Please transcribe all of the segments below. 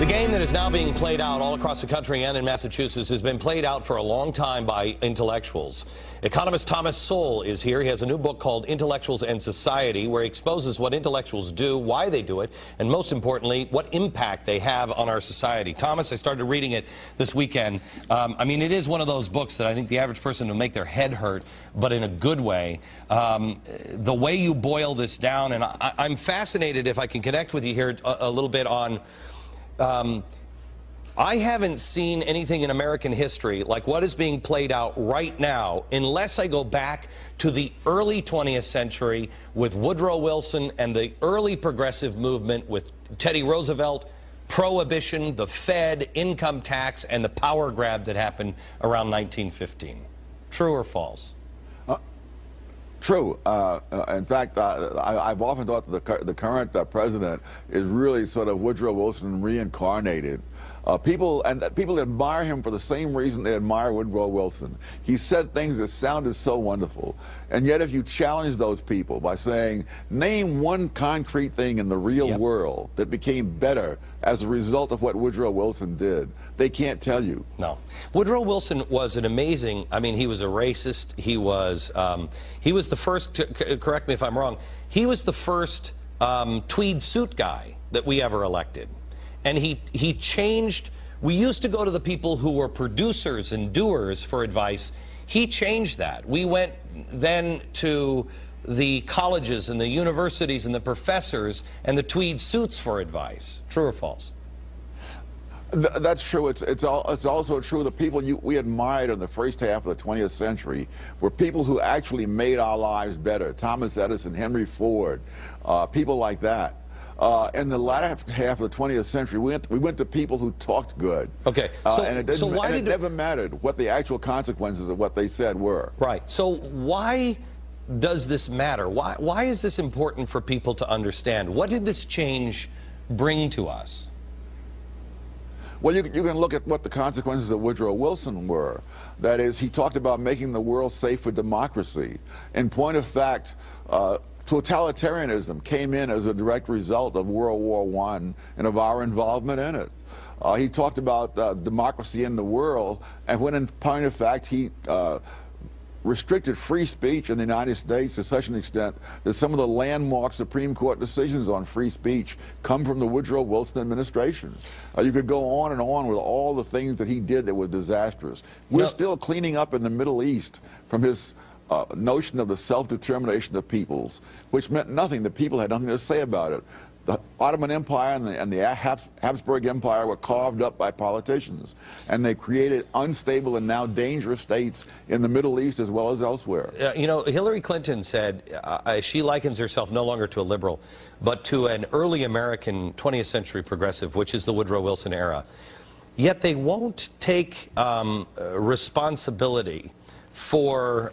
The game that is now being played out all across the country and in Massachusetts has been played out for a long time by intellectuals. Economist Thomas Sowell is here. He has a new book called Intellectuals and Society, where he exposes what intellectuals do, why they do it, and most importantly, what impact they have on our society. Thomas, I started reading it this weekend. I mean, it is one of those books that I think the average person will make their head hurt, but in a good way. The way you boil this down, and I'm fascinated, if I can connect with you here a little bit on... I haven't seen anything in American history like what is being played out right now, unless I go back to the early 20th century with Woodrow Wilson and the early progressive movement with Teddy Roosevelt, prohibition, the Fed, income tax, and the power grab that happened around 1915. True or false? True. In fact, I've often thought that the current president is really sort of Woodrow Wilson reincarnated. People admire him for the same reason they admire Woodrow Wilson. He said things that sounded so wonderful, and yet if you challenge those people by saying, name one concrete thing in the real world that became better as a result of what Woodrow Wilson did, they can't tell you. No. Woodrow Wilson was an amazing, I mean, he was a racist. He was the first, correct me if I'm wrong, he was the first tweed suit guy that we ever elected. And he changed. We used to go to the people who were producers and doers for advice. He changed that. We went then to the colleges and the universities and the professors and the tweed suits for advice. True or false? That's true. It's also true the people we admired in the first half of the 20th century were people who actually made our lives better. Thomas Edison, Henry Ford, people like that. In the latter half of the 20th century, we went to people who talked good. Okay, and it never mattered what the actual consequences of what they said were. Right. So why does this matter? Why is this important for people to understand? What did this change bring to us? Well, you can look at what the consequences of Woodrow Wilson were. That is, he talked about making the world safe for democracy. In point of fact, totalitarianism came in as a direct result of World War I and of our involvement in it. He talked about democracy in the world, and when in point of fact he restricted free speech in the United States to such an extent that some of the landmark Supreme Court decisions on free speech come from the Woodrow Wilson administration. You could go on and on with all the things that he did that were disastrous. We're still cleaning up in the Middle East from his notion of the self-determination of peoples, which meant nothing. The people had nothing to say about it. The Ottoman Empire and the Habsburg Empire were carved up by politicians, and they created unstable and now dangerous states in the Middle East as well as elsewhere. You know, Hillary Clinton said she likens herself no longer to a liberal, but to an early American 20th century progressive, which is the Woodrow Wilson era. Yet they won't take responsibility for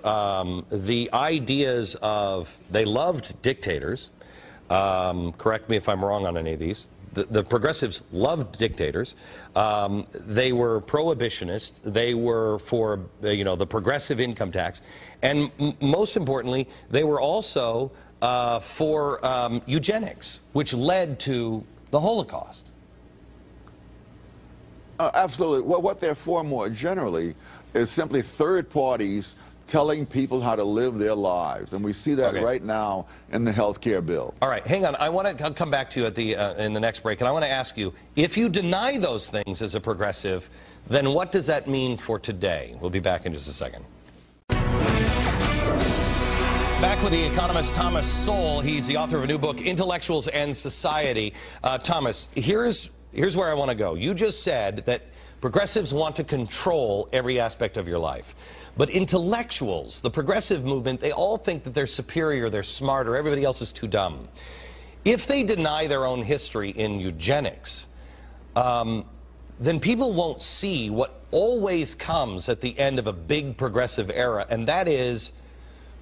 the ideas of, they loved dictators. Correct me if I'm wrong on any of these. The progressives loved dictators. They were prohibitionists. They were for the progressive income tax, and most importantly, they were also for eugenics, which led to the Holocaust. Absolutely. Well, what they're for more generally is simply third parties telling people how to live their lives, and we see that right now in the health care bill. All right, hang on. I want to come back to you at in the next break, and I want to ask you, if you deny those things as a progressive, then what does that mean for today? We'll be back in just a second. Back with the economist Thomas Sowell. He's the author of a new book, Intellectuals and Society. Thomas, here's where I want to go. You just said that progressives want to control every aspect of your life. But intellectuals, the progressive movement, they all think that they're superior, they're smarter, everybody else is too dumb. If they deny their own history in eugenics, then people won't see what always comes at the end of a big progressive era, and that is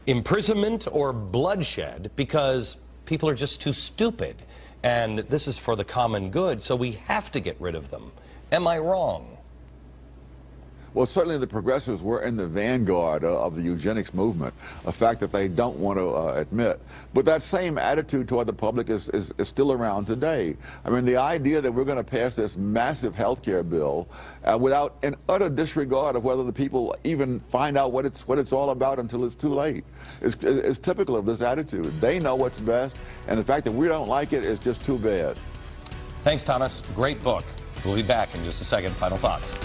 imprisonment or bloodshed, because people are just too stupid. And this is for the common good, so we have to get rid of them. Am I wrong? Well, certainly the progressives were in the vanguard of the eugenics movement, a fact that they don't want to admit. But that same attitude toward the public is still around today. I mean, the idea that we're going to pass this massive health care bill without an utter disregard of whether the people even find out what it's all about until it's too late is typical of this attitude. They know what's best, and the fact that we don't like it is just too bad. Thanks, Thomas. Great book. We'll be back in just a second. Final thoughts.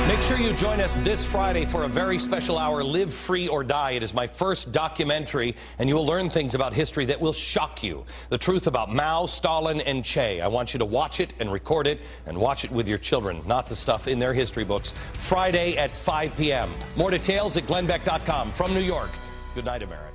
Make sure you join us this Friday for a very special hour, Live Free or Die. It is my first documentary, and you will learn things about history that will shock you. The truth about Mao, Stalin, and Che. I want you to watch it and record it and watch it with your children, not the stuff in their history books. Friday at 5 p.m. More details at glennbeck.com. From New York, good night, America.